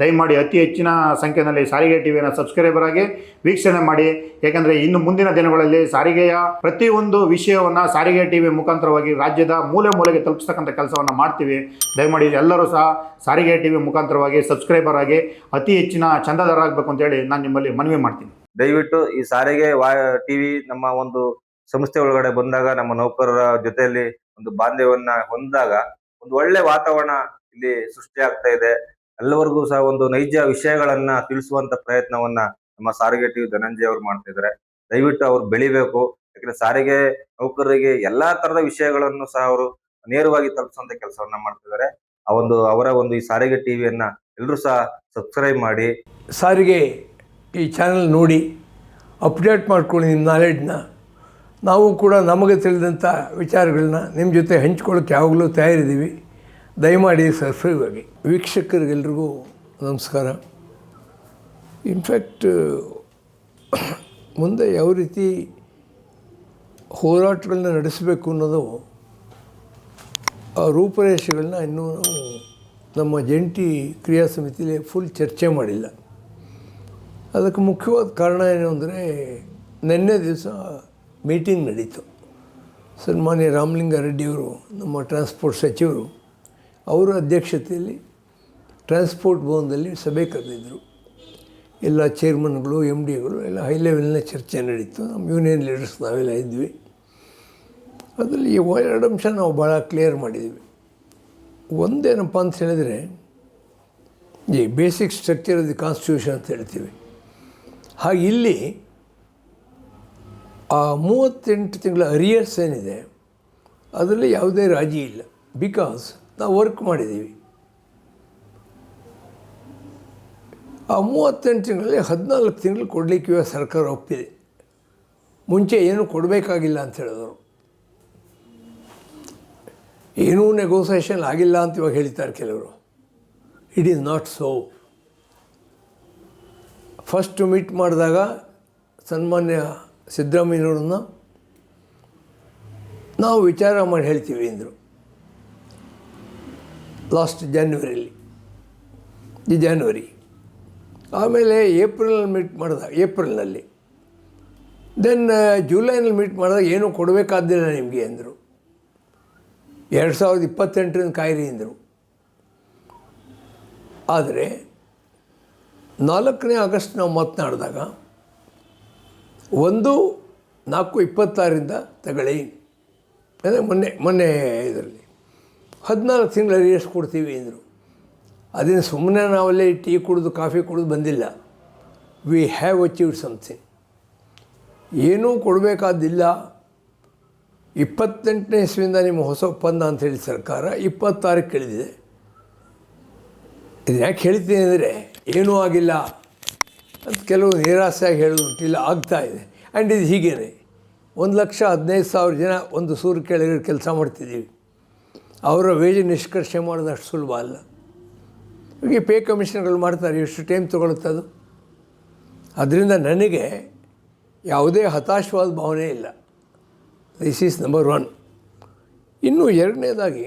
ದಯಮಾಡಿ ಅತಿ ಹೆಚ್ಚಿನ ಸಂಖ್ಯೆಯಲ್ಲಿ ಸಾರಿಗೆ ಟಿವಿಯನ್ನು ಸಬ್ಸ್ಕ್ರೈಬರ್ ಆಗಿ ವೀಕ್ಷಣೆ ಮಾಡಿ. ಯಾಕಂದರೆ ಇನ್ನು ಮುಂದಿನ ದಿನಗಳಲ್ಲಿ ಸಾರಿಗೆಯ ಪ್ರತಿಯೊಂದು ವಿಷಯವನ್ನು ಸಾರಿಗೆ ಟಿವಿ ಮುಖಾಂತರವಾಗಿ ರಾಜ್ಯದ ಮೂಲೆ ಮೂಲೆಗೆ ತಲುಪಿಸ್ತಕ್ಕಂಥ ಕೆಲಸವನ್ನು ಮಾಡ್ತೀವಿ. ದಯಮಾಡಿ ಎಲ್ಲರೂ ಸಹ ಸಾರಿಗೆ ಟಿವಿ ಮುಖಾಂತರವಾಗಿ ಸಬ್ಸ್ಕ್ರೈಬರ್ ಆಗಿ ಅತಿ ಹೆಚ್ಚಿನ ಚಂದಾದಾರರಾಗಬೇಕು ಅಂತೇಳಿ ನಾನು ನಿಮ್ಮಲ್ಲಿ ಮನವಿ ಮಾಡ್ತೀನಿ. ದಯವಿಟ್ಟು ಈ ಸಾರಿಗೆ ಟಿವಿ ನಮ್ಮ ಒಂದು ಸಂಸ್ಥೆ ಒಳಗಡೆ ಬಂದಾಗ ನಮ್ಮ ನೌಕರರ ಜೊತೆಯಲ್ಲಿ ಒಂದು ಬಾಂಧವ್ಯವನ್ನ ಹೊಂದಿದಾಗ ಒಂದು ಒಳ್ಳೆ ವಾತಾವರಣ ಇಲ್ಲಿ ಸೃಷ್ಟಿ ಆಗ್ತಾ ಇದೆ. ಎಲ್ಲರಿಗೂ ಸಹ ಒಂದು ನೈಜ ವಿಷಯಗಳನ್ನ ತಿಳಿಸುವಂತ ಪ್ರಯತ್ನವನ್ನ ನಮ್ಮ ಸಾರಿಗೆ ಟಿವಿ ಧನಂಜಯ ಅವರು ಮಾಡ್ತಾ ಇದ್ದಾರೆ. ದಯವಿಟ್ಟು ಅವ್ರು ಬೆಳಿಬೇಕು. ಯಾಕಂದ್ರೆ ಸಾರಿಗೆ ನೌಕರರಿಗೆ ಎಲ್ಲಾ ತರದ ವಿಷಯಗಳನ್ನು ಸಹ ಅವರು ನೇರವಾಗಿ ತಲುಪಿಸುವಂತ ಕೆಲಸವನ್ನ ಮಾಡ್ತಿದ್ದಾರೆ. ಅವರ ಒಂದು ಈ ಸಾರಿಗೆ ಟಿವಿಯನ್ನ ಎಲ್ಲರೂ ಸಹ ಸಬ್ಸ್ಕ್ರೈಬ್ ಮಾಡಿ, ಸಾರಿಗೆ ಈ ಚಾನಲ್ ನೋಡಿ ಅಪ್ಡೇಟ್ ಮಾಡ್ಕೊಳ್ಳಿ ನಿಮ್ಮ ನಾಲೆಡ್ಜನ್ನ. ನಾವು ಕೂಡ ನಮಗೆ ತಿಳಿದಂಥ ವಿಚಾರಗಳನ್ನ ನಿಮ್ಮ ಜೊತೆ ಹಂಚ್ಕೊಳ್ಳೋಕ್ಕೆ ಯಾವಾಗಲೂ ತಯಾರಿದ್ದೀವಿ. ದಯಮಾಡಿ ಸಬ್ಸ್ಕ್ರೈಬ್ ಆಗಿ. ವೀಕ್ಷಕರಿಗೆಲ್ರಿಗೂ ನಮಸ್ಕಾರ. ಇನ್ಫ್ಯಾಕ್ಟ್ ಮುಂದೆ ಯಾವ ರೀತಿ ಹೋರಾಟಗಳನ್ನ ನಡೆಸಬೇಕು ಅನ್ನೋದು ಆ ರೂಪರೇಷೆಗಳನ್ನ ಇನ್ನೂ ನಾವು ನಮ್ಮ ಜಂಟಿ ಕ್ರಿಯಾ ಸಮಿತಿಯಲ್ಲಿ ಫುಲ್ ಚರ್ಚೆ ಮಾಡಿಲ್ಲ. ಅದಕ್ಕೆ ಮುಖ್ಯವಾದ ಕಾರಣ ಏನು ಅಂದರೆ, ನಿನ್ನೆ ದಿವಸ ಮೀಟಿಂಗ್ ನಡೀತು. ಸನ್ಮಾನ್ಯ ರಾಮಲಿಂಗಾರೆಡ್ಡಿಯವರು, ನಮ್ಮ ಟ್ರಾನ್ಸ್ಪೋರ್ಟ್ ಸಚಿವರು, ಅವರ ಅಧ್ಯಕ್ಷತೆಯಲ್ಲಿ ಟ್ರಾನ್ಸ್ಪೋರ್ಟ್ ಭವನದಲ್ಲಿ ಸಭೆ ಕರೆದಿದ್ದರು. ಎಲ್ಲ ಚೇರ್ಮನ್ಗಳು, MDಗಳು ಎಲ್ಲ ಹೈ ಲೆವೆಲ್ನ ಚರ್ಚೆ ನಡೀತು. ನಮ್ಮ ಯೂನಿಯನ್ ಲೀಡರ್ಸ್ ನಾವೆಲ್ಲ ಇದ್ವಿ. ಅದರಲ್ಲಿ 2 ಅಂಶ ನಾವು ಭಾಳ ಕ್ಲಿಯರ್ ಮಾಡಿದ್ವಿ. ಒಂದೇನಪ್ಪ ಅಂತ ಹೇಳಿದರೆ, ಈ basic structure of the constitution ಅಂತ ಹೇಳ್ತೀವಿ. ಹಾಗೆ ಇಲ್ಲಿ ಆ 38 ತಿಂಗಳ ಅರಿಯರ್ಸ್ ಏನಿದೆ ಅದರಲ್ಲಿ ಯಾವುದೇ ರಾಜಿ ಇಲ್ಲ. ಬಿಕಾಸ್ ನಾವು ವರ್ಕ್ ಮಾಡಿದ್ದೀವಿ. ಆ 38 ತಿಂಗಳಲ್ಲಿ 14 ತಿಂಗಳು ಕೊಡಲಿಕ್ಕೆ ಇವಾಗ ಸರ್ಕಾರ ಒಪ್ಪಿದೆ. ಮುಂಚೆ ಏನೂ ಕೊಡಬೇಕಾಗಿಲ್ಲ ಅಂತ ಹೇಳಿದರು. ಏನೂ ನೆಗೋಸಿಯೇಷನ್ ಆಗಿಲ್ಲ ಅಂತ ಇವಾಗ ಹೇಳ್ತಾರೆ ಕೆಲವರು. It is not so. First meet ಮಾಡಿದಾಗ ಸನ್ಮಾನ್ಯ ಸಿದ್ದರಾಮಯ್ಯನವ್ರನ್ನ ನಾವು ವಿಚಾರ ಮಾಡಿ ಹೇಳ್ತೀವಿ ಅಂದರು. Last January. ಆಮೇಲೆ ಏಪ್ರಿಲಲ್ಲಿ ಮೀಟ್ ಮಾಡಿದಾಗ, ಏಪ್ರಿಲ್ನಲ್ಲಿ, ದೆನ್ ಜುಲೈನಲ್ಲಿ ಮೀಟ್ ಮಾಡಿದಾಗ ಏನೂ ಕೊಡಬೇಕಾದ್ದಿಲ್ಲ ನಿಮಗೆ ಅಂದರು. 2028 ಕಾಯಿರಿ ಅಂದರು. ಆದರೆ 4ನೇ ಆಗಸ್ಟ್ ನಾವು ಮಾತನಾಡಿದಾಗ 1/4/26 ತಗೊಳ್ಳಿ ಅಂದರೆ ಮೊನ್ನೆ ಇದರಲ್ಲಿ 14 ತಿಂಗಳ ಅರಿಯರ್ಸ್ ಕೊಡ್ತೀವಿ ಅಂದರು. ಅದನ್ನು ಸುಮ್ಮನೆ ನಾವಲ್ಲೇ ಟೀ ಕುಡಿದು ಕಾಫಿ ಕುಡಿದು ಬಂದಿಲ್ಲ. We have achieved something. ಏನೂ ಕೊಡಬೇಕಾದಿಲ್ಲ. 28ನೇ ಇಸ್ವಿಯಿಂದ ನಿಮ್ಮ ಹೊಸ ಒಪ್ಪಂದ ಅಂಥೇಳಿ ಸರ್ಕಾರ 26ಕ್ಕೆ ಇಳಿದಿದೆ. ಇದು ಯಾಕೆ ಹೇಳ್ತೀನಿ ಅಂದರೆ, ಏನೂ ಆಗಿಲ್ಲ ಅಂತ ಕೆಲವು ನಿರಾಸೆಯಾಗಿ ಹೇಳೋದು ಇಲ್ಲ, ಆಗ್ತಾಯಿದೆ. ಆ್ಯಂಡ್ ಇದು ಹೀಗೇ 1,15,000 ಜನ ಒಂದು ಸೂರು ಕೆಳಗೆ ಕೆಲಸ ಮಾಡ್ತಿದ್ದೀವಿ. ಅವರ ವೇಜ್ ನಿಷ್ಕರ್ಷೆ ಮಾಡೋದಷ್ಟು ಸುಲಭ ಅಲ್ಲ. ಹೀಗೆ ಪೇ ಕಮಿಷನ್ಗಳು ಮಾಡ್ತಾರೆ. ಎಷ್ಟು ಟೈಮ್ ತೊಗೊಳುತ್ತೆ ಅದು. ಅದರಿಂದ ನನಗೆ ಯಾವುದೇ ಹತಾಶವಾದ ಭಾವನೆ ಇಲ್ಲ. This is number 1. ಇನ್ನು ಎರಡನೇದಾಗಿ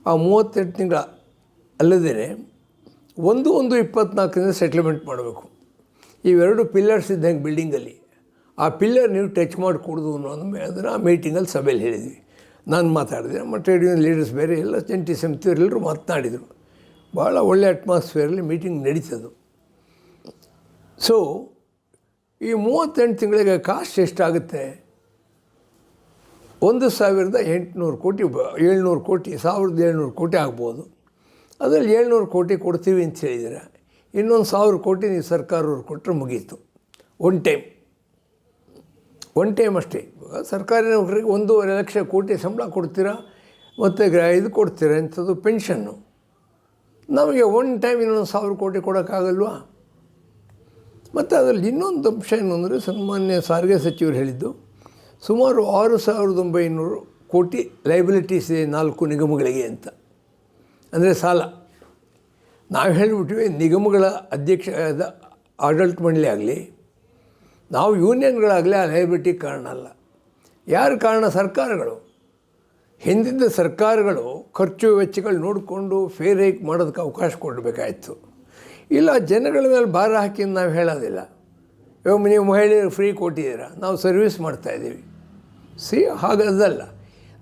ಆ 38 ತಿಂಗಳ ಅಲ್ಲದೇ 1/1/24 ಸೆಟ್ಲ್ಮೆಂಟ್ ಮಾಡಬೇಕು. ಇವೆರಡು ಪಿಲ್ಲರ್ಸ್ ಇದ್ದಂಗೆ ಬಿಲ್ಡಿಂಗಲ್ಲಿ. ಆ ಪಿಲ್ಲರ್ ನೀವು ಟಚ್ ಮಾಡಿಕೊಡೋದು ಅನ್ನೋದು ಅದನ್ನು ಆ ಮೀಟಿಂಗಲ್ಲಿ ಸಭೆಯಲ್ಲಿ ಹೇಳಿದ್ವಿ. ನಾನು ಮಾತಾಡಿದೆ, ನಮ್ಮ ಟ್ರೇಡ್ ಯೂನಿಯನ್ ಲೀಡರ್ಸ್ ಬೇರೆ ಎಲ್ಲ ಜಂಟಿ ಸಮಿತಿಯವರೆಲ್ಲರೂ ಮಾತನಾಡಿದರು. ಭಾಳ ಒಳ್ಳೆ ಅಟ್ಮಾಸ್ಫಿಯರಲ್ಲಿ ಮೀಟಿಂಗ್ ನಡೀತದು. ಸೊ ಈ 38 ತಿಂಗಳಿಗೆ ಕಾಸ್ಟ್ ಎಷ್ಟಾಗುತ್ತೆ? 1,800 ಕೋಟಿ, 700 ಕೋಟಿ, 1,700 ಕೋಟಿ ಆಗ್ಬೋದು. ಅದರಲ್ಲಿ 700 ಕೋಟಿ ಕೊಡ್ತೀವಿ ಅಂತ ಹೇಳಿದರೆ, ಇನ್ನೊಂದು 1,000 ಕೋಟಿ ನೀವು ಸರ್ಕಾರವ್ರು ಕೊಟ್ಟರೆ ಮುಗೀತು. ಒನ್ ಟೈಮ್ ಅಷ್ಟೇ. ಸರ್ಕಾರಿ ನೌಕರಿಗೆ 1.5 ಲಕ್ಷ ಕೋಟಿ ಸಂಬಳ ಕೊಡ್ತೀರಾ, ಮತ್ತು ಇದು ಕೊಡ್ತೀರಾ ಅಂಥದ್ದು ಪೆನ್ಷನ್ನು. ನಮಗೆ ಒನ್ ಟೈಮ್ ಇನ್ನೊಂದು 1,000 ಕೋಟಿ ಕೊಡೋಕ್ಕಾಗಲ್ವಾ? ಮತ್ತು ಅದರಲ್ಲಿ ಇನ್ನೊಂದು ಅಂಶ ಏನು ಅಂದರೆ, ಸನ್ಮಾನ್ಯ ಸಾರಿಗೆ ಸಚಿವರು ಹೇಳಿದ್ದು, ಸುಮಾರು 6,900 ಕೋಟಿ ಲೈಬಿಲಿಟೀಸ್ ಇದೆ 4 ನಿಗಮಗಳಿಗೆ ಅಂತ. ಅಂದರೆ ಸಾಲ. ನಾವು ಹೇಳಿಬಿಟ್ವಿ, ನಿಗಮಗಳ ಅಧ್ಯಕ್ಷ ಆಡಳಿತ ಮಂಡಳಿ ಆಗಲಿ, ನಾವು ಯೂನಿಯನ್ಗಳಾಗಲಿ ಆ ಲೈಬಿಲಿಟಿ ಕಾರಣ ಅಲ್ಲ. ಯಾರು ಕಾರಣ? ಸರ್ಕಾರಗಳು. ಹಿಂದಿದ್ದ ಸರ್ಕಾರಗಳು ಖರ್ಚು ವೆಚ್ಚಗಳು ನೋಡಿಕೊಂಡು ಫೇರ್ ಹೈಕ್ ಮಾಡೋದಕ್ಕೆ ಅವಕಾಶ ಕೊಡಬೇಕಾಯಿತು. ಇಲ್ಲ ಜನಗಳ ಮೇಲೆ ಭಾರ ಹಾಕಿ ನಾವು ಹೇಳೋದಿಲ್ಲ. ಇವಾಗ ನೀವು ಮಹಿಳೆಯರು ಫ್ರೀ ಕೊಟ್ಟಿದ್ದೀರ, ನಾವು ಸರ್ವಿಸ್ ಮಾಡ್ತಾಯಿದ್ದೀವಿ. ಹಾಗದಲ್ಲ,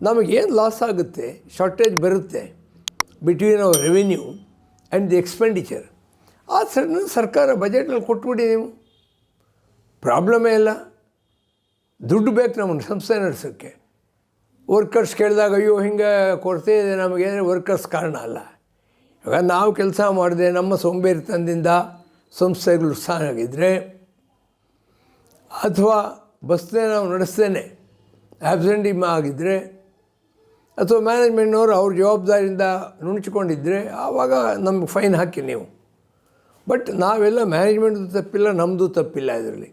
ನಮಗೇನು ಲಾಸ್ ಆಗುತ್ತೆ, ಶಾರ್ಟೇಜ್ ಬರುತ್ತೆ between our revenue and the expenditure, ಆ ಸರ್ಕಾರ ಬಜೆಟಲ್ಲಿ ಕೊಟ್ಬಿಡಿ ನೀವು, ಪ್ರಾಬ್ಲಮೇ ಇಲ್ಲ. ದುಡ್ಡು ಬೇಕು ನಮ್ಮನ್ನು ಸಂಸ್ಥೆ ನಡೆಸೋಕ್ಕೆ. ವರ್ಕರ್ಸ್ ಕೇಳಿದಾಗ ಅಯ್ಯೋ ಹಿಂಗೆ ಕೊರತೆ ಇದೆ ನಮಗೆ, ವರ್ಕರ್ಸ್ ಕಾರಣ ಅಲ್ಲ. ಇವಾಗ ನಾವು ಕೆಲಸ ಮಾಡಿದೆ, ನಮ್ಮ ಸೋಂಬೇರಿತನದಿಂದ ಸಂಸ್ಥೆಗಳು ಸಾಗಿದ್ರೆ, ಅಥವಾ ಬಸ್ನೇ ನಾವು ನಡೆಸ್ತೇನೆ ಆಬ್ಸೆಂಟಿಮ್ ಆಗಿದ್ದರೆ, ಅಥವಾ ಮ್ಯಾನೇಜ್ಮೆಂಟ್ನವರು ಅವ್ರ ಜವಾಬ್ದಾರಿಯಿಂದ ನುಣುಚಿಕೊಂಡಿದ್ದರೆ ಆವಾಗ ನಮ್ಗೆ ಫೈನ್ ಹಾಕಿ ನೀವು. ಬಟ್ ನಾವೆಲ್ಲ ಮ್ಯಾನೇಜ್ಮೆಂಟ್ದು ತಪ್ಪಿಲ್ಲ, ನಮ್ಮದು ತಪ್ಪಿಲ್ಲ. ಇದರಲ್ಲಿ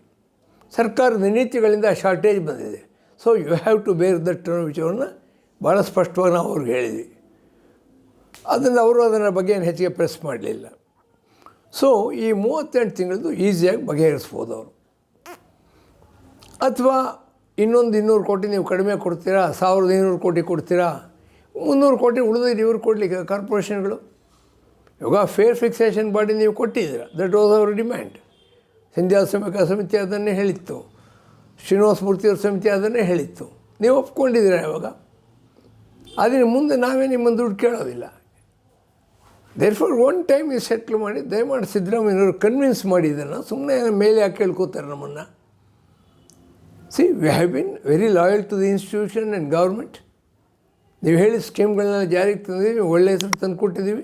ಸರ್ಕಾರದ ನೀತಿಗಳಿಂದ ಶಾರ್ಟೇಜ್ ಬಂದಿದೆ. So you have to bear that ವಿಷಯವನ್ನು ಭಾಳ ಸ್ಪಷ್ಟವಾಗಿ ನಾವು ಅವ್ರಿಗೆ ಹೇಳಿದ್ವಿ. ಅದನ್ನು ಅವರು ಅದರ ಬಗ್ಗೆ ಏನು ಹೆಚ್ಚಿಗೆ ಪ್ರೆಸ್ ಮಾಡಲಿಲ್ಲ. ಸೊ ಈ 38 ತಿಂಗಳದ್ದು ಈಸಿಯಾಗಿ ಬಗೆಹರಿಸ್ಬೋದು ಅವರು. ಅಥವಾ ಇನ್ನೊಂದು 200 ಕೋಟಿ ನೀವು ಕಡಿಮೆ ಕೊಡ್ತೀರಾ, 1500 ಕೋಟಿ ಕೊಡ್ತೀರಾ, 300 ಕೋಟಿ ಉಳಿದಿದ್ದು ಇವ್ರು ಕೊಡಲಿಕ್ಕೆ ಕಾರ್ಪೊರೇಷನ್ಗಳು. ಇವಾಗ ಫೇರ್ ಫಿಕ್ಸೇಷನ್ ಬಾಡಿ ನೀವು ಕೊಟ್ಟಿದ್ದೀರ, that was our demand. Sindhya ಸಮಿತಿ ಅದನ್ನೇ ಹೇಳಿತ್ತು, ಶ್ರೀನಿವಾಸ ಮೂರ್ತಿಯವ್ರ ಸಮಿತಿ ಅದನ್ನೇ ಹೇಳಿತ್ತು. ನೀವು ಒಪ್ಕೊಂಡಿದ್ದೀರಾ ಇವಾಗ. ಆದರೆ ಮುಂದೆ ನಾವೇ ನಿಮ್ಮನ್ನು ದುಡ್ಡು ಕೇಳೋದಿಲ್ಲ. ದೇರ್ಫೋರ್ ಒನ್ ಟೈಮ್ ಈ ಸೆಟ್ಲ್ ಮಾಡಿ ದಯಮಾಡಿ ಸಿದ್ದರಾಮಯ್ಯನವರು ಕನ್ವಿನ್ಸ್ ಮಾಡಿ ಇದನ್ನು. ಸುಮ್ಮನೆ ಮೇಲೆ ಯಾಕೆ ಕೇಳ್ಕೋತಾರೆ ನಮ್ಮನ್ನು. See we have been very loyal to the institution and government. ನೀವು ಹೇಳಿ ಸ್ಕೀಮ್ಗಳನ್ನ ಜಾರಿಗೆ ತಂದಿದ್ದೀವಿ, ಒಳ್ಳೆ ಹೆಸರು ತಂದು ಕೊಟ್ಟಿದ್ದೀವಿ.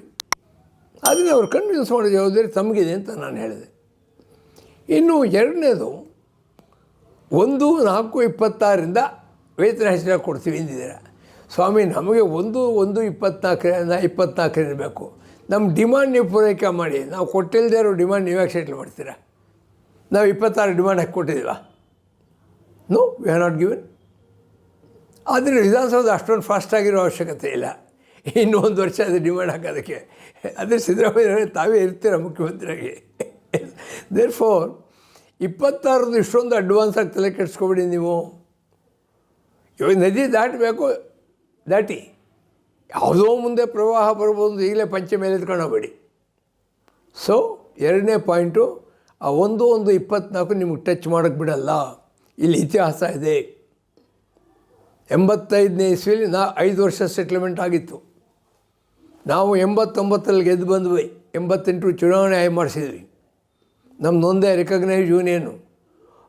ಅದನ್ನು ಅವ್ರು ಕನ್ವಿನ್ಸ್ ಮಾಡೋ ಜವಾಬ್ದಾರಿ ತಮಗಿದೆ ಅಂತ ನಾನು ಹೇಳಿದೆ. ಇನ್ನು ಎರಡನೇದು, 1/4/26 ವೇತನ ಹೆಚ್ಚಳ ಕೊಡ್ತೀವಿ ಎಂದಿದ್ದೀರ. ಸ್ವಾಮಿ, ನಮಗೆ 1/1/24 ಇರಬೇಕು. ನಮ್ಮ ಡಿಮಾಂಡ್ ನೀವು ಪೂರೈಕೆ ಮಾಡಿ. ನಾವು ಕೊಟ್ಟಿಲ್ಲದೆ ಇರೋ ಡಿಮಾಂಡ್ ನೀವ್ಯಾಕೆ ಸೆಟ್ಲ್ ಮಾಡ್ತೀರಾ? ನಾವು 26 ಡಿಮಾಂಡ್ ಹಾಕಿ ಕೊಟ್ಟಿದ್ದೀವಾ? No, we have not given. ಆದರೆ ವಿಧಾನಸೌಧ ಅಷ್ಟೊಂದು ಫಾಸ್ಟಾಗಿರೋ ಅವಶ್ಯಕತೆ ಇಲ್ಲ. ಇನ್ನೂ 1 ವರ್ಷ ಅದು ಡಿಮಾಂಡ್ ಹಾಕೋದಕ್ಕೆ. ಅದೇ ಸಿದ್ದರಾಮಯ್ಯ ತಾವೇ ಇರ್ತೀರ ಮುಖ್ಯಮಂತ್ರಿಯಾಗಿ. ದೇರ್ಫೋರ್ 26 ಇಷ್ಟೊಂದು ಅಡ್ವಾನ್ಸಾಗಿ ತಲೆ ಕೆಡಿಸ್ಕೊಬೇಡಿ ನೀವು. ಇವಾಗ ನದಿ ದಾಟಬೇಕು, ದಾಟಿ. ಯಾವುದೋ ಮುಂದೆ ಪ್ರವಾಹ ಬರ್ಬೋದು, ಈಗಲೇ ಪಂಚೆ ಮೇಲೆ ಎತ್ಕೊಂಡು ಹೋಗಬೇಡಿ. ಸೊ ಎರಡನೇ ಪಾಯಿಂಟು, ಆ 1/1/24 ನಿಮಗೆ ಟಚ್ ಮಾಡೋಕ್ಕೆ ಬಿಡಲ್ಲ. ಇಲ್ಲಿ ಇತಿಹಾಸ ಇದೆ. 85ನೇ ಇಸ್ವಿಲಿ 5 ವರ್ಷ ಸೆಟ್ಲ್ಮೆಂಟ್ ಆಗಿತ್ತು. ನಾವು 89ರಲ್ಲಿ ಗೆದ್ದು ಬಂದ್ವಿ. 88 ಚುನಾವಣೆ ಮಾಡಿಸಿದ್ವಿ. ನಮ್ಮದೊಂದೇ ರೆಕಗ್ನೈಸ್ ಯೂನಿಯನು.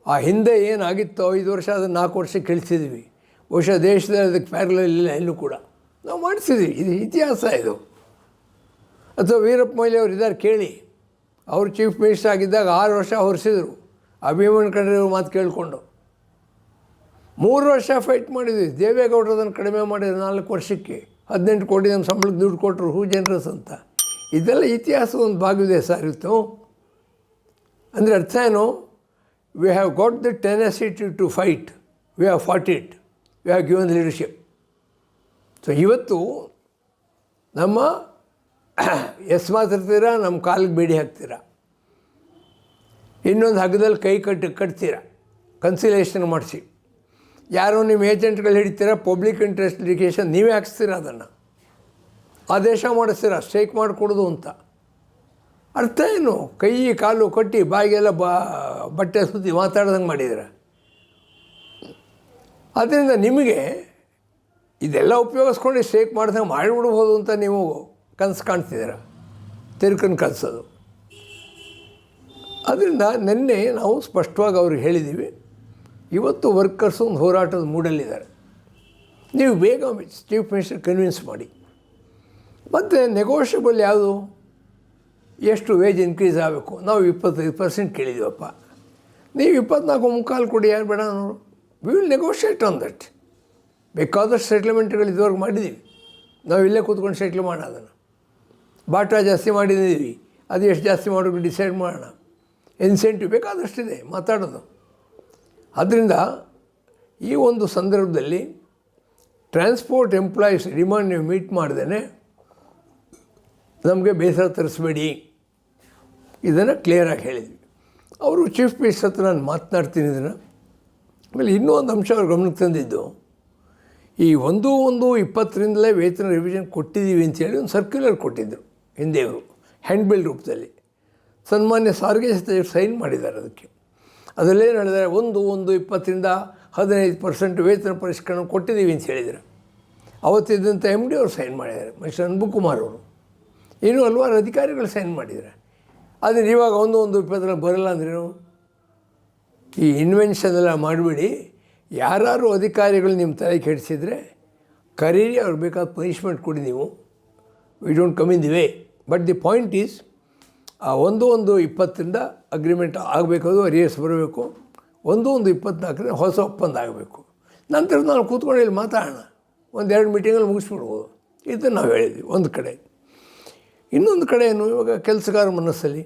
ಆ ಹಿಂದೆ ಏನಾಗಿತ್ತೋ 5 ವರ್ಷ ಅದನ್ನು 4 ವರ್ಷಕ್ಕೆ ಇಳಿಸಿದ್ವಿ. ಬಹುಶಃ ದೇಶದಲ್ಲಿ ಅದಕ್ಕೆ ಪ್ಯಾರಲಲ್ ಇಲ್ಲ ಎಲ್ಲೂ ಕೂಡ. ನಾವು ಮಾಡಿಸಿದ್ವಿ. ಇದು ಇತಿಹಾಸ ಇದು. ಅಥವಾ ವೀರಪ್ಪ ಮೊಯ್ಲಿ ಅವರು ಇದ್ದಾರೆ ಕೇಳಿ. ಅವರು ಚೀಫ್ ಮಿನಿಸ್ಟರ್ ಆಗಿದ್ದಾಗ 6 ವರ್ಷ ಹೊರಿಸಿದ್ರು. ಅಭಿಮನ್ಯು ಖಂಡ್ರೆ ಮಾತು ಕೇಳಿಕೊಂಡು 3 ವರ್ಷ ಫೈಟ್ ಮಾಡಿದ್ವಿ. ದೇವೇಗೌಡರು ಅದನ್ನು ಕಡಿಮೆ ಮಾಡಿದ್ರು 4 ವರ್ಷಕ್ಕೆ. 18 ಕೋಟಿ ನಮ್ಮ ಸಂಬಳಕ್ಕೆ ದುಡ್ಡು ಕೊಟ್ಟರು, ಹೂ ಜನರಸ್ ಅಂತ. ಇದೆಲ್ಲ ಇತಿಹಾಸ ಒಂದು ಭಾಗವಿದೆ ಸರ್ ಇತ್ತು. ಅಂದರೆ ಅರ್ಥ ಏನು? We have got the tenacity to fight, we have fought it, we have given leadership. So ಇವತ್ತು ನಮ್ಮ ಮಾತಿರ್ತೀರ, ನಮ್ಮ ಕಾಲಿಗೆ ಬೇಡಿ ಹಾಕ್ತೀರ, ಇನ್ನೊಂದು ಹಗ್ಗದಲ್ಲಿ ಕೈ ಕಟ್ತೀರ, ಕನ್ಸಿಲೇಷನ್ ಮಾಡಿಸಿ. ಯಾರೋ ನಿಮ್ಮ ಏಜೆಂಟ್ಗಳು ಹಿಡಿತೀರ, ಪಬ್ಲಿಕ್ ಇಂಟ್ರೆಸ್ಟ್ ಲಿಟಿಗೇಷನ್ ನೀವೇ ಹಾಕ್ಸ್ತೀರ, ಅದನ್ನು ಆದೇಶ ಮಾಡಿಸ್ತೀರ ಸ್ಟ್ರೈಕ್ ಮಾಡಿಕೊಡೋದು ಅಂತ. ಅರ್ಥ ಏನು? ಕೈ ಕಾಲು ಕಟ್ಟಿ ಬಾಯಿಗೆಲ್ಲ ಬಟ್ಟೆ ಸುತ್ತಿ ಮಾತಾಡ್ದಂಗೆ ಮಾಡಿದ್ದೀರ. ಆದ್ದರಿಂದ ನಿಮಗೆ ಇದೆಲ್ಲ ಉಪಯೋಗಿಸ್ಕೊಂಡು ಸ್ಟ್ರೈಕ್ ಮಾಡ್ದಂಗೆ ಮಾಡಿಬಿಡ್ಬೋದು ಅಂತ ನೀವು ಕನಸು ಕಾಣ್ತಿದ್ದೀರ. ತಿರ್ಕನ್ನು ಕಲಿಸೋದು. ಅದರಿಂದ ನಿನ್ನೆ ನಾವು ಸ್ಪಷ್ಟವಾಗಿ ಅವ್ರಿಗೆ ಹೇಳಿದ್ದೀವಿ, ಇವತ್ತು ವರ್ಕರ್ಸ್ ಒಂದು ಹೋರಾಟದ ಮೂಡಲ್ಲಿದ್ದಾರೆ. ನೀವು ಬೇಗ ಚೀಫ್ ಮಿನಿಸ್ಟರ್ ಕನ್ವಿನ್ಸ್ ಮಾಡಿ. ಮತ್ತು ನೆಗೋಷಿಯಬಲ್ ಯಾವುದು? ಎಷ್ಟು ವೇಜ್ ಇನ್ಕ್ರೀಸ್ ಆಗಬೇಕು? ನಾವು 25% ಕೇಳಿದ್ದೀವಪ್ಪ. ನೀವು 24.25 ಕೊಡಿ, ಯಾರು ಬೇಡ ಅನ್ನೋರು. We will negotiate on that. ಬೇಕಾದಷ್ಟು ಸೆಟ್ಲ್ಮೆಂಟ್ಗಳು ಇದುವರೆಗೆ ಮಾಡಿದ್ದೀವಿ. ನಾವು ಇಲ್ಲೇ ಕೂತ್ಕೊಂಡು ಸೆಟ್ಲ್ ಮಾಡೋಣ. ಅದನ್ನು ಬಾಟ ಜಾಸ್ತಿ ಮಾಡಿದ್ದೀವಿ, ಅದು ಎಷ್ಟು ಜಾಸ್ತಿ ಮಾಡೋದು ಡಿಸೈಡ್ ಮಾಡೋಣ. ಇನ್ಸೆಂಟಿವ್ ಬೇಕಾದಷ್ಟಿದೆ ಮಾತಾಡೋದು. ಆದ್ದರಿಂದ ಈ ಒಂದು ಸಂದರ್ಭದಲ್ಲಿ ಟ್ರಾನ್ಸ್ಪೋರ್ಟ್ ಎಂಪ್ಲಾಯೀಸ್ ಡಿಮಾಂಡ್ ನೀವು ಮೀಟ್ ಮಾಡ್ದೇ ನಮಗೆ ಬೇಸರ ತರಿಸ್ಬೇಡಿ, ಇದನ್ನು ಕ್ಲಿಯರಾಗಿ ಹೇಳಿದ್ವಿ. ಅವರು ಚೀಫ್ ಮಿನಿಸ್ಟರ್ ಹತ್ರ ನಾನು ಮಾತನಾಡ್ತೀನಿ ಇದನ್ನು. ಆಮೇಲೆ ಇನ್ನೂ ಒಂದು ಅಂಶ ಅವ್ರು ಗಮನಕ್ಕೆ ತಂದಿದ್ದು, ಈ 1/1/20ರಿಂದಲೇ ವೇತನ ರಿವಿಷನ್ ಕೊಟ್ಟಿದ್ದೀವಿ ಅಂತೇಳಿ ಒಂದು ಸರ್ಕ್ಯುಲರ್ ಕೊಟ್ಟಿದ್ದರು ಹಿಂದೆಯವರು, ಹ್ಯಾಂಡ್ ಬಿಲ್ ರೂಪದಲ್ಲಿ. ಸನ್ಮಾನ್ಯ ಸಾರಿಗೆ ಸಚಿವರು ಸೈನ್ ಮಾಡಿದ್ದಾರೆ ಅದಕ್ಕೆ. ಅದರಲ್ಲೇನು ಹೇಳಿದ್ದಾರೆ, 1/20 15% ವೇತನ ಪರಿಷ್ಕರಣೆ ಕೊಟ್ಟಿದ್ದೀವಿ ಅಂತ ಹೇಳಿದ್ದಾರೆ. ಅವತ್ತಿದ್ದಂಥ MD ಅವರು ಸೈನ್ ಮಾಡಿದ್ದಾರೆ, ಮಿಸ್ಟರ್ ಅನ್ಬುಕುಮಾರ್ ಅವರು. ಇನ್ನೂ ಹಲವಾರು ಅಧಿಕಾರಿಗಳು ಸೈನ್ ಮಾಡಿದ್ದಾರೆ. ಆದರೆ ಇವಾಗ 1/20 ಬರಲ್ಲ ಅಂದ್ರೇನು? ಈ ಇನ್ವೆನ್ಷನ್ ಎಲ್ಲ ಮಾಡಿಬಿಡಿ. ಯಾರು ಅಧಿಕಾರಿಗಳು ನಿಮ್ಮ ತಲೆ ಕೆಡಿಸಿದರೆ ಕರೀರಿ, ಅವ್ರು ಬೇಕಾದ ಪನಿಷ್ಮೆಂಟ್ ಕೊಡಿ ನೀವು. We don't come in the way. But the point is, ಆ 1/20 ಅಗ್ರಿಮೆಂಟ್ ಆಗಬೇಕು, ಅದು ಅರಿಯರ್ಸ್ ಬರಬೇಕು. 1/24 ಹೊಸ ಒಪ್ಪಂದ ಆಗಬೇಕು. ನಂತರ ನಾವು ಕೂತ್ಕೊಂಡು ಇಲ್ಲಿ ಮಾತಾಡೋಣ, 1-2 ಮೀಟಿಂಗಲ್ಲಿ ಮುಗಿಸ್ಬಿಡ್ಬೋದು. ಇದನ್ನು ನಾವು ಹೇಳಿದ್ವಿ ಒಂದು ಕಡೆ. ಇನ್ನೊಂದು ಕಡೆ ಏನು, ಇವಾಗ ಕೆಲಸಗಾರ ಮನಸ್ಸಲ್ಲಿ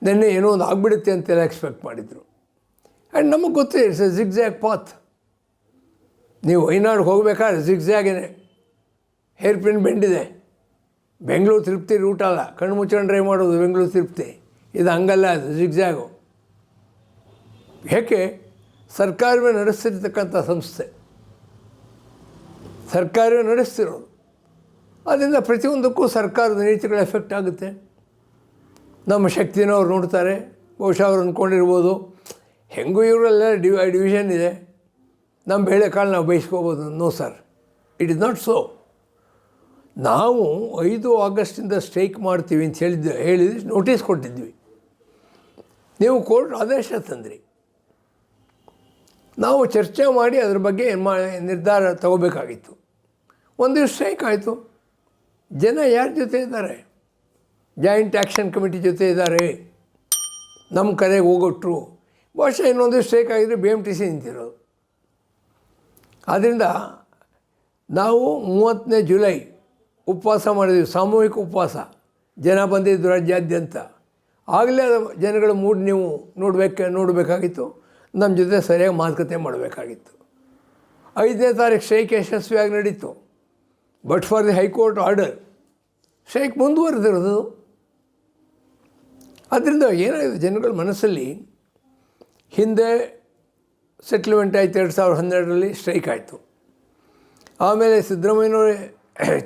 ನೆನ್ನೆ ಏನೋ ಒಂದು ಆಗಿಬಿಡುತ್ತೆ ಅಂತೆಲ್ಲ ಎಕ್ಸ್ಪೆಕ್ಟ್ ಮಾಡಿದರು. ಆ್ಯಂಡ್ ನಮಗೆ ಗೊತ್ತಿದೆ, ಇಟ್ಸ್ ಎ ಜಿಗ್ಜ್ಯಾಗ್ ಪಾತ್. ನೀವು ವಯನಾಡಿಗೆ ಹೋಗಬೇಕಾದ್ರೆ ಜಿಗ್ಜ್ಯಾಗೇನೆ, ಹೇರ್ ಪಿನ್ ಬೆಂಡಿದೆ. ಬೆಂಗಳೂರು ತಿರುಪತಿ ರೂಟ್ ಅಲ್ಲ, ಕಣ್ಣು ಮುಚ್ಕೊಂಡು ಡ್ರೈವ್ ಮಾಡೋದು ಬೆಂಗಳೂರು ತಿರುಪತಿ. ಇದು ಹಂಗಲ್ಲ, ಅದು ಜಿಗ್ಜ್ಯಾಗು. ಏಕೆ? ಸರ್ಕಾರವೇ ನಡೆಸ್ತಿರ್ತಕ್ಕಂಥ ಸಂಸ್ಥೆ, ಸರ್ಕಾರವೇ ನಡೆಸ್ತಿರೋದು. ಅದರಿಂದ ಪ್ರತಿಯೊಂದಕ್ಕೂ ಸರ್ಕಾರದ ನೀತಿಗಳ ಎಫೆಕ್ಟ್ ಆಗುತ್ತೆ. ನಮ್ಮ ಶಕ್ತಿನ ಅವ್ರು ನೋಡ್ತಾರೆ. ಬಹುಶಃ ಅವ್ರು ಅಂದ್ಕೊಂಡಿರ್ಬೋದು, ಹೆಂಗೂ ಇವರೆಲ್ಲ ಡಿವಿಷನ್ ಇದೆ, ನಮ್ಮ ಬೇಳೆಕಾಳು ನಾವು ಬಯಸ್ಕೋಬೋದು. No sir, it is not so. ನಾವು 5 ಆಗಸ್ಟಿಂದ ಸ್ಟ್ರೈಕ್ ಮಾಡ್ತೀವಿ ಅಂತ ಹೇಳಿದ್ವಿ, ನೋಟಿಸ್ ಕೊಟ್ಟಿದ್ವಿ. ನೀವು ಕೋರ್ಟ್ ಆದೇಶ ತಂದ್ರಿ. ನಾವು ಚರ್ಚೆ ಮಾಡಿ ಅದ್ರ ಬಗ್ಗೆ ನಿರ್ಧಾರ ತಗೋಬೇಕಾಗಿತ್ತು. ಒಂದು ಸ್ಟ್ರೈಕ್ ಆಯಿತು. ಜನ ಯಾರ ಜೊತೆ ಇದ್ದಾರೆ? ಜಾಯಿಂಟ್ ಆ್ಯಕ್ಷನ್ ಕಮಿಟಿ ಜೊತೆ ಇದ್ದಾರೆ. ನಮ್ಮ ಕರೆಗೆ ಹೋಗೊಟ್ರು. ಬಹುಶಃ ಇನ್ನೊಂದು ಸ್ಟ್ರೈಕ್ ಆಗಿದ್ರೆ BMTC ನಿಂತಿರೋದು. ಆದ್ದರಿಂದ ನಾವು 30ನೇ ಜುಲೈ ಉಪವಾಸ ಮಾಡಿದ್ವಿ, ಸಾಮೂಹಿಕ ಉಪವಾಸ. ಜನ ಬಂದಿದ್ದು ರಾಜ್ಯಾದ್ಯಂತ. ಆಗಲೇ ಜನಗಳ ಮೂಡ್ ನೀವು ನೋಡಬೇಕಾಗಿತ್ತು. ನಮ್ಮ ಜೊತೆ ಸರಿಯಾಗಿ ಮಾತುಕತೆ ಮಾಡಬೇಕಾಗಿತ್ತು. 5ನೇ ತಾರೀಕು ಸ್ಟ್ರೈಕ್ ಯಶಸ್ವಿಯಾಗಿ ನಡೀತು. But for the high court order strike ಮುಂದುವರೆದಿರೋದು. ಅದರಿಂದ ಏನಾಗಿದೆ, ಜನಗಳ ಮನಸ್ಸಲ್ಲಿ ಹಿಂದೆ ಸೆಟ್ಲ್ಮೆಂಟ್ ಆಯಿತು. 2012ರಲ್ಲಿ ಸ್ಟ್ರೈಕ್ ಆಯಿತು. ಆಮೇಲೆ ಸಿದ್ದರಾಮಯ್ಯನವರೇ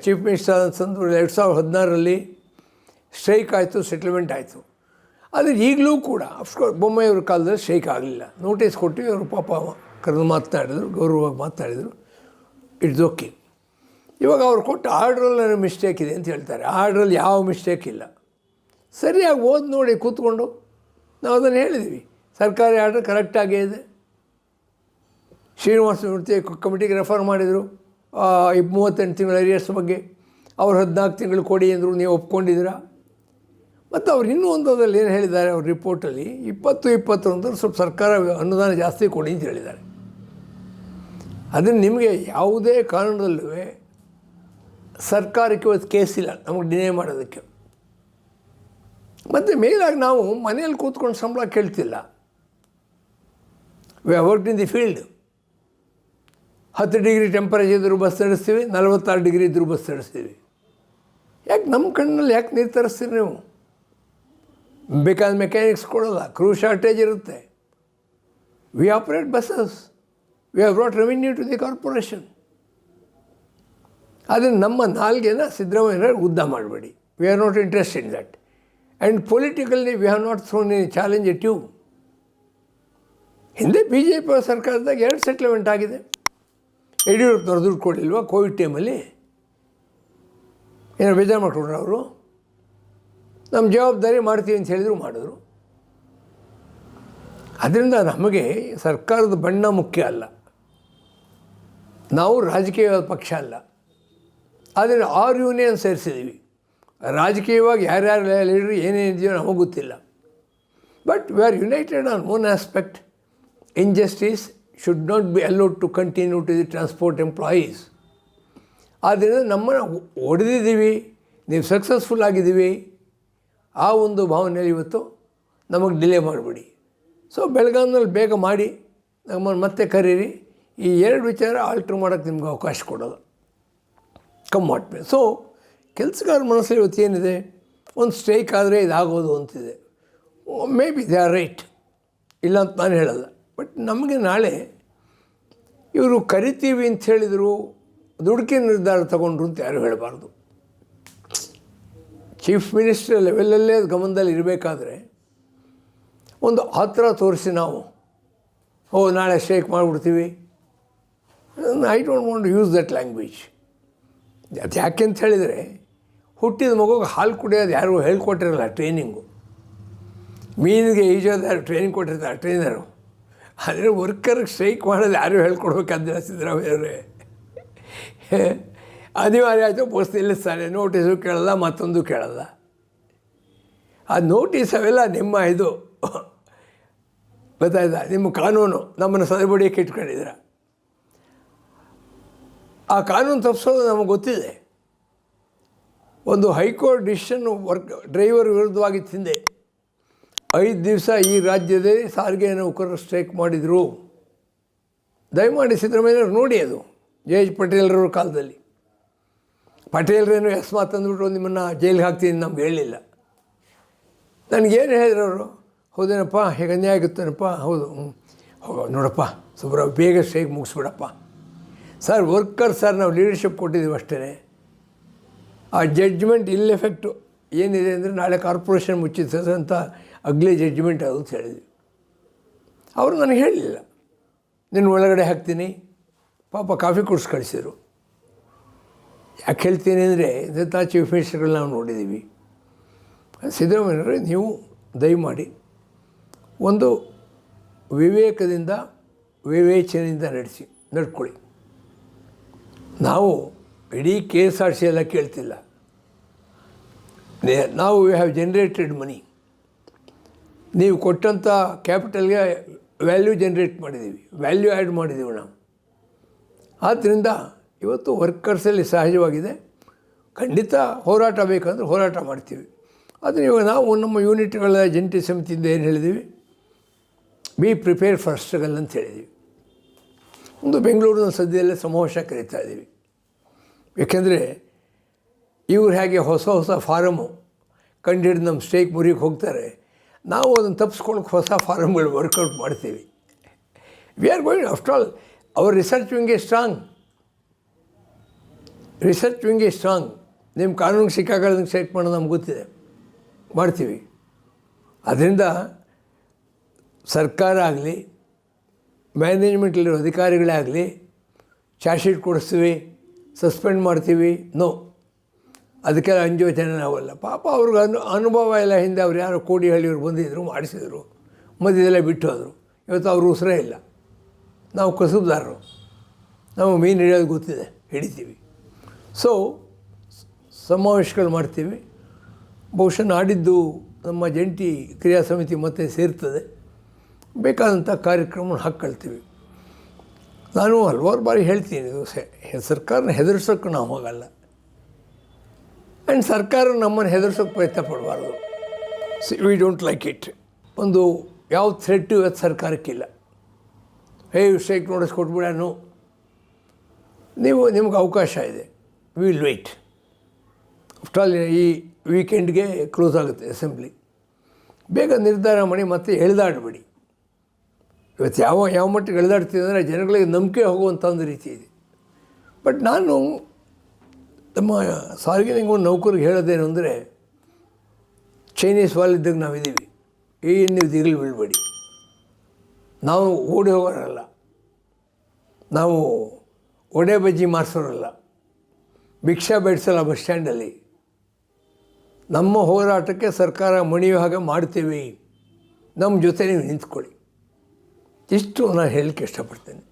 ಚೀಫ್ ಮಿನಿಸ್ಟರ್ ಆದ ಸಂದರ್ಭದಲ್ಲಿ 2016ರಲ್ಲಿ ಸ್ಟ್ರೈಕ್ ಆಯಿತು, ಸೆಟ್ಲ್ಮೆಂಟ್ ಆಯಿತು. ಆದರೆ ಈಗಲೂ ಕೂಡ ಅಫ್ಕೋರ್ಸ್ ಬೊಮ್ಮಾಯಿಯವ್ರ ಕಾಲದಲ್ಲಿ ಸ್ಟ್ರೈಕ್ ಆಗಲಿಲ್ಲ. ನೋಟಿಸ್ ಕೊಟ್ಟು ಅವರು ಪಾಪ ಕರೆದು ಮಾತನಾಡಿದರು, ಗೌರವವಾಗಿ ಮಾತನಾಡಿದರು. It's okay. ಇವಾಗ ಅವ್ರು ಕೊಟ್ಟ ಆರ್ಡ್ರಲ್ಲಿ ಮಿಸ್ಟೇಕ್ ಇದೆ ಅಂತ ಹೇಳ್ತಾರೆ. ಆರ್ಡ್ರಲ್ಲಿ ಯಾವ ಮಿಸ್ಟೇಕ್ ಇಲ್ಲ. ಸರಿಯಾಗಿ ಓದಿ ನೋಡಿ ಕೂತ್ಕೊಂಡು ನಾವು ಅದನ್ನು ಹೇಳಿದ್ವಿ. ಸರ್ಕಾರಿ ಆರ್ಡರ್ ಕರೆಕ್ಟಾಗೇ ಇದೆ. ಶ್ರೀನಿವಾಸ ಮೂರ್ತಿ ಕಮಿಟಿಗೆ ರೆಫರ್ ಮಾಡಿದರು 38 ತಿಂಗಳ ಅರಿಯರ್ಸ್ ಬಗ್ಗೆ. ಅವ್ರು 14 ತಿಂಗಳು ಕೊಡಿ ಅಂದರು, ನೀವು ಒಪ್ಕೊಂಡಿದ್ದೀರಾ? ಮತ್ತು ಅವ್ರು ಇನ್ನೂ ಒಂದರಲ್ಲಿ ಏನು ಹೇಳಿದ್ದಾರೆ ಅವ್ರ ರಿಪೋರ್ಟಲ್ಲಿ, 20-21 ಸ್ವಲ್ಪ ಸರ್ಕಾರ ಅನುದಾನ ಜಾಸ್ತಿ ಕೊಡಿ ಅಂತ ಹೇಳಿದ್ದಾರೆ. ಅದನ್ನು ನಿಮಗೆ ಯಾವುದೇ ಕಾರಣದಲ್ಲೂ ಸರ್ಕಾರಕ್ಕೆ ಇವತ್ತು ಕೇಸಿಲ್ಲ ನಮಗೆ ಡಿನೇ ಮಾಡೋದಕ್ಕೆ. ಮತ್ತು ಮೇಲಾಗಿ ನಾವು ಮನೆಯಲ್ಲಿ ಕೂತ್ಕೊಂಡು ಸಂಬಳ ಕೇಳ್ತಿಲ್ಲ. We have worked in the field. 10 degree temperature ಇದ್ದರೂ ಬಸ್ ನಡೆಸ್ತೀವಿ, 46 ಡಿಗ್ರಿ ಇದ್ದರೂ ಬಸ್ ನಡೆಸ್ತೀವಿ. ಯಾಕೆ ನಮ್ಮ ಕಣ್ಣಲ್ಲಿ ಯಾಕೆ ನೀರು ತರಿಸ್ತೀರಿ ನೀವು? ಬೇಕಾದ ಮೆಕ್ಯಾನಿಕ್ಸ್ ಕೊಡೋಲ್ಲ, ಕ್ರೂ ಶಾರ್ಟೇಜ್ ಇರುತ್ತೆ. We operate buses, we have brought revenue to the corporation. ಆದರೆ ನಮ್ಮ ನಾಲ್ಗೆನ ಸಿದ್ದರಾಮಯ್ಯ ಉದ್ದ ಮಾಡಬೇಡಿ. We are not interested in that. And politically we have not thrown any challenge at you. ಹಿಂದೆ BJP ಸರ್ಕಾರದಾಗ 2 ಸೆಟ್ಲ್ಮೆಂಟ್ ಆಗಿದೆ. ಯಡಿಯೂರಪ್ಪನವ್ರು ದುಡ್ಡು ಕೊಡಲಿಲ್ವಾ ಕೋವಿಡ್ ಟೈಮಲ್ಲಿ? ಏನೋ ಬೇಜಾರು ಮಾಡ್ಕೊಂಡ್ರು ಅವರು. ನಮ್ಮ ಜವಾಬ್ದಾರಿ ಮಾಡ್ತೀವಿ ಅಂತ ಹೇಳಿದ್ರು, ಮಾಡಿದ್ರು. ಅದರಿಂದ ನಮಗೆ ಸರ್ಕಾರದ ಬಣ್ಣ ಮುಖ್ಯ ಅಲ್ಲ, ನಾವು ರಾಜಕೀಯ ಪಕ್ಷ ಅಲ್ಲ. ಆದರೆ 6 ಯೂನಿಯನ್ ಸೇರಿಸಿದ್ದೀವಿ. ರಾಜಕೀಯವಾಗಿ ಯಾರ್ಯಾರು ಲೀಡ್ರು ಏನೇನಿದೆಯೋ ನಮಗೆ ಗೊತ್ತಿಲ್ಲ. But we are united on one aspect. Injustice should not be allowed to continue to the transport employees. ಆದ್ದರಿಂದ ನಮ್ಮನ್ನು ಹೊಡೆದಿದ್ದೀವಿ, ನೀವು ಸಕ್ಸಸ್ಫುಲ್ ಆಗಿದ್ದೀವಿ, ಆ ಒಂದು ಭಾವನೆಯಲ್ಲಿ ಇವತ್ತು ನಮಗೆ ಡಿಲೇ ಮಾಡಿಬಿಡಿ. ಸೊ ಬೆಳಗಾವಿನಲ್ಲಿ ಬೇಗ ಮಾಡಿ ನಮ್ಮನ್ನು ಮತ್ತೆ ಕರೀರಿ. ಈ 2 ವಿಚಾರ ಆಲ್ಟ್ರ್ ಮಾಡೋಕ್ಕೆ ನಿಮ್ಗೆ ಅವಕಾಶ ಕೊಡೋದು ಕಮ್ ಮಾಡ್ಬೇಕು. ಸೊ ಕೆಲಸಗಾರ ಮನಸ್ಸಲ್ಲಿ ಇವತ್ತು ಏನಿದೆ, ಒಂದು ಸ್ಟ್ರೈಕ್ ಆದರೆ ಇದಾಗೋದು ಅಂತಿದೆ. May be they are right, ಇಲ್ಲ ಅಂತ ನಾನು ಹೇಳಲ್ಲ. ಬಟ್ ನಮಗೆ ನಾಳೆ ಇವರು ಕರಿತೀವಿ ಅಂತ ಹೇಳಿದರು, ದುಡುಕಿ ನಿರ್ಧಾರ ತಗೊಂಡ್ರು ಅಂತ ಯಾರು ಹೇಳಬಾರ್ದು. ಚೀಫ್ ಮಿನಿಸ್ಟರ್ ಲೆವೆಲಲ್ಲೇ ಅದು ಗಮನದಲ್ಲಿ ಇರಬೇಕಾದ್ರೆ ಒಂದು ಆತರ ತೋರಿಸಿ ನಾವು ನಾಳೆ ಸ್ಟ್ರೈಕ್ ಮಾಡಿಬಿಡ್ತೀವಿ, I don't want to use that language. ಅದು ಯಾಕೆ ಅಂತ ಹೇಳಿದರೆ, ಹುಟ್ಟಿದ ಮಗುಗೆ ಹಾಲು ಕುಡಿಯೋದು ಯಾರು ಹೇಳ್ಕೊಟ್ಟಿರಲ್ಲ ಟ್ರೈನಿಂಗು. ಮೀನಿಗೆ ಈಜೋದು ಯಾರು ಟ್ರೈನಿಂಗ್ ಕೊಟ್ಟಿರ್ತಾರೆ ಟ್ರೈನರು, ಆದರೆ ವರ್ಕರ್ಗೆ ಸ್ಟ್ರೈಕ್ ಮಾಡೋದು ಯಾರು ಹೇಳ್ಕೊಡ್ಬೇಕಂತ ಸಿದ್ದರಾಮಯ್ಯವರೇ. ಅನಿವಾರ್ಯ ಆಯಿತು, ಬಸ್ ನಿಲ್ಲಿಸ್ತಾರೆ, ನೋಟಿಸು ಕೇಳಲ್ಲ, ಮತ್ತೊಂದು ಕೇಳಲ್ಲ. ಆ ನೋಟಿಸ್ ಅವೆಲ್ಲ ನಿಮ್ಮ ಇದು ಗೊತ್ತಾಯ್ತಾ, ನಿಮ್ಮ ಕಾನೂನು ನಮ್ಮನ್ನು ಸದಬಡಿಯಕ್ಕೆ ಇಟ್ಕೊಂಡಿದ್ದೀರ. ಆ ಕಾನೂನು ತಪ್ಪಿಸೋದು ನಮಗೆ ಗೊತ್ತಿದೆ. ಒಂದು ಹೈಕೋರ್ಟ್ ಡಿಸಿಷನ್ನು ಡ್ರೈವರ್ ವಿರುದ್ಧವಾಗಿ ತಿಂದೆ 5 ದಿವಸ ಈ ರಾಜ್ಯದಲ್ಲಿ ಸಾರಿಗೆ ನೌಕರರು ಸ್ಟ್ರೈಕ್ ಮಾಡಿದರು. ದಯಮಾಡಿ ಸಿದ್ದರಾಮಯ್ಯವ್ರು ನೋಡಿ, ಅದು ಜೆ.ಎಚ್. ಪಟೇಲ್ರವ್ರ ಕಾಲದಲ್ಲಿ ಪಟೇಲ್ರೇನು ಅಕಸ್ಮಾತ್ ಅಂದ್ಬಿಟ್ಟು ನಿಮ್ಮನ್ನು ಜೈಲಿಗೆ ಹಾಕ್ತೀನಿ ನಮ್ಗೆ ಹೇಳಲಿಲ್ಲ. ನನಗೇನು ಹೇಳಿದ್ರು ಅವರು, ಹೌದೇನಪ್ಪ ಹೇಗೆ ಅನ್ಯಾಯ ಆಗುತ್ತೇನಪ್ಪ, ಹೌದು ನೋಡಪ್ಪ ಸುಬ್ರಾವ್ ಬೇಗ ಸ್ಟ್ರೈಕ್ ಮುಗಿಸ್ಬಿಡಪ್ಪ. ಸರ್ ವರ್ಕರ್ ಸರ್ ನಾವು ಲೀಡರ್ಶಿಪ್ ಕೊಟ್ಟಿದ್ದೀವಿ ಅಷ್ಟೇ. ಆ ಜಡ್ಜ್ಮೆಂಟ್ ಇಲ್ ಎಫೆಕ್ಟು ಏನಿದೆ ಅಂದರೆ ನಾಳೆ ಕಾರ್ಪೊರೇಷನ್ ಮುಚ್ಚಿರ್ತದೆ ಅಂತ ಅಗ್ಲಿ ಜಡ್ಜ್ಮೆಂಟ್ ಅದು ಅಂತ ಹೇಳಿದ್ವಿ. ಅವರು ನನಗೆ ಹೇಳಲಿಲ್ಲ, ನಿನ್ನ ಒಳಗಡೆ ಹಾಕ್ತೀನಿ, ಪಾಪ ಕಾಫಿ ಕುಡಿಸ್ ಕಳಿಸಿದರು. ಯಾಕೆ ಹೇಳ್ತೀನಿ ಅಂದರೆ, ಇಂಥ ಚೀಫ್ ಮಿನಿಸ್ಟರ್ಗಳು ನಾವು ನೋಡಿದ್ದೀವಿ. ಸಿದ್ದರಾಮಯ್ಯವ್ರೆ, ನೀವು ದಯಮಾಡಿ ಒಂದು ವಿವೇಕದಿಂದ ವಿವೇಚನೆಯಿಂದ ನಡ್ಕೊಳ್ಳಿ. ನಾವು ಇಡೀ KSRTC ಎಲ್ಲ ಕೇಳ್ತಿಲ್ಲ. ನಾವು ವಿ ಹ್ಯಾವ್ ಜನರೇಟೆಡ್ ಮನಿ. ನೀವು ಕೊಟ್ಟಂಥ ಕ್ಯಾಪಿಟಲ್ಗೆ ವ್ಯಾಲ್ಯೂ ಜನ್ರೇಟ್ ಮಾಡಿದ್ದೀವಿ, ವ್ಯಾಲ್ಯೂ ಆ್ಯಡ್ ಮಾಡಿದ್ದೀವಿ ನಾವು. ಆದ್ದರಿಂದ ಇವತ್ತು ವರ್ಕರ್ಸಲ್ಲಿ ಸಹಜವಾಗಿದೆ, ಖಂಡಿತ ಹೋರಾಟ ಬೇಕಂದ್ರೆ ಹೋರಾಟ ಮಾಡ್ತೀವಿ. ಆದರೆ ಇವಾಗ ನಾವು ನಮ್ಮ ಯೂನಿಟ್ಗಳ ಜಂಟಿ ಸಮಿತಿಯಿಂದ ಏನು ಹೇಳಿದ್ದೀವಿ, ಬಿ ಪ್ರಿಪೇರ್ ಫಾರ್ ಸ್ಟ್ರಗಲ್ ಅಂತ ಹೇಳಿದ್ದೀವಿ. ಒಂದು ಬೆಂಗಳೂರಿನ ಸದ್ಯದಲ್ಲೇ ಸಮಾವೇಶ ಕರೀತಾ ಇದ್ದೀವಿ. ಏಕೆಂದರೆ ಇವ್ರು ಹೇಗೆ ಹೊಸ ಹೊಸ ಫಾರಮು ಕಂಡುಹಿಡಿದು ನಮ್ಮ ಸ್ಟ್ರೈಕ್ ಮುರಿಗೆ ಹೋಗ್ತಾರೆ, ನಾವು ಅದನ್ನು ತಪ್ಪಿಸ್ಕೊಳ್ಳೋಕೆ ಹೊಸ ಫಾರಮ್ಗಳು ವರ್ಕೌಟ್ ಮಾಡ್ತೀವಿ. We are going, after all our research wing is strong. ನಿಮ್ಮ ಕಾನೂನಿಗೆ ಸಿಕ್ಕಾಕೊಳ್ಳೋದಕ್ಕೆ ಸ್ಟ್ರೈಕ್ ಮಾಡೋದು ನಮ್ಗೆ ಗೊತ್ತಿದೆ, ಮಾಡ್ತೀವಿ. ಅದರಿಂದ ಸರ್ಕಾರ ಆಗಲಿ ಮ್ಯಾನೇಜ್ಮೆಂಟಲ್ಲಿರೋ ಅಧಿಕಾರಿಗಳೇ ಆಗಲಿ ಚಾರ್ಜ್ ಶೀಟ್ ಕೊಡಿಸ್ತೀವಿ, ಸಸ್ಪೆಂಡ್ ಮಾಡ್ತೀವಿ, ನೋ, ಅದಕ್ಕೆಲ್ಲ ಅಂಜೋಚನೆ ನಾವಲ್ಲ. ಪಾಪ ಅವ್ರಿಗೆ ಅನುಭವ ಎಲ್ಲ. ಹಿಂದೆ ಅವ್ರು ಯಾರೋ ಕೋಡಿಹಳ್ಳಿಯವ್ರು ಬಂದಿದ್ದರು, ಮಾಡಿಸಿದರು, ಮಧ್ಯದಲ್ಲೇ ಬಿಟ್ಟು ಹೋದರು. ಇವತ್ತು ಅವ್ರ ಉಸಿರೇ ಇಲ್ಲ. ನಾವು ಕಸುಬುದಾರರು, ನಾವು ಮೀನು ಹಿಡಿಯೋದು ಗೊತ್ತಿದೆ, ಹಿಡಿತೀವಿ. ಸೊ ಸಮಾವೇಶಗಳು ಮಾಡ್ತೀವಿ. ಬಹುಶಃ ನಾಡಿದ್ದು ನಮ್ಮ ಜಂಟಿ ಕ್ರಿಯಾ ಸಮಿತಿ ಮತ್ತೆ ಸೇರ್ತದೆ, ಬೇಕಾದಂಥ ಕಾರ್ಯಕ್ರಮವನ್ನು ಹಾಕ್ಕೊಳ್ತೀವಿ. ನಾನು ಹಲವಾರು ಬಾರಿ ಹೇಳ್ತೀನಿ, ಇದು ಸರ್ಕಾರನ ಹೆದರ್ಸೋಕ್ಕೆ ನಾವು ಹೋಗಲ್ಲ, ಆ್ಯಂಡ್ ಸರ್ಕಾರ ನಮ್ಮನ್ನು ಹೆದರ್ಸೋಕ್ಕೆ ಪ್ರಯತ್ನ ಪಡಬಾರ್ದು. We don't like it. ಒಂದು ಯಾವ ಥ್ರೆಟ್ಟು ಇವತ್ತು ಸರ್ಕಾರಕ್ಕಿಲ್ಲ. ಸ್ಟ್ರೈಕ್ ನೋಟಿಸ್ ಕೊಟ್ಬಿಡೋಣ, ನಿಮ್ಗೆ ಅವಕಾಶ ಇದೆ, ವಿಲ್ ವೇಟ್. ಆಫ್ಟರ್ ಆಲ್ ಈ ವೀಕೆಂಡ್ಗೆ ಕ್ಲೋಸ್ ಆಗುತ್ತೆ ಅಸೆಂಬ್ಲಿ. ಬೇಗ ನಿರ್ಧಾರ ಮಾಡಿ ಮತ್ತೆ ಎಳೆದಾಡಬೇಡಿ. ಇವತ್ತು ಯಾವ ಮಟ್ಟಿಗೆ ಎಳೆದಾಡ್ತೀವಿ ಅಂದರೆ ಜನಗಳಿಗೆ ನಂಬಿಕೆ ಹೋಗುವಂಥ ಒಂದು ರೀತಿ ಇದೆ. ಬಟ್ ನಾನು ನಮ್ಮ ಸಾರಿಗೆ ನೌಕರಿಗೆ ಹೇಳೋದೇನು ಅಂದರೆ, ಚೈನೀಸ್ ವಾಲ್ ಇದ್ದಾಗ ನಾವಿದ್ದೀವಿ, ನೀವು ದಿಗಿಲು ಬೀಳಬೇಡಿ. ನಾವು ಓಡಿ ಹೋಗೋರಲ್ಲ, ನಾವು ಒಡೆ ಬಜ್ಜಿ ಮಾರಿಸೋರಲ್ಲ, ಭಿಕ್ಷಾ ಬೇಡಿಸಲ್ಲ ಬಸ್ ಸ್ಟ್ಯಾಂಡಲ್ಲಿ. ನಮ್ಮ ಹೋರಾಟಕ್ಕೆ ಸರ್ಕಾರ ಮಣಿಯೋ ಹಾಗೆ ಮಾಡ್ತೀವಿ, ನಮ್ಮ ಜೊತೆ ನೀವು ನಿಂತ್ಕೊಳ್ಳಿ. ಇಷ್ಟು ನಾನು ಹೇಳಲಿಕ್ಕೆ ಇಷ್ಟಪಡ್ತೇನೆ.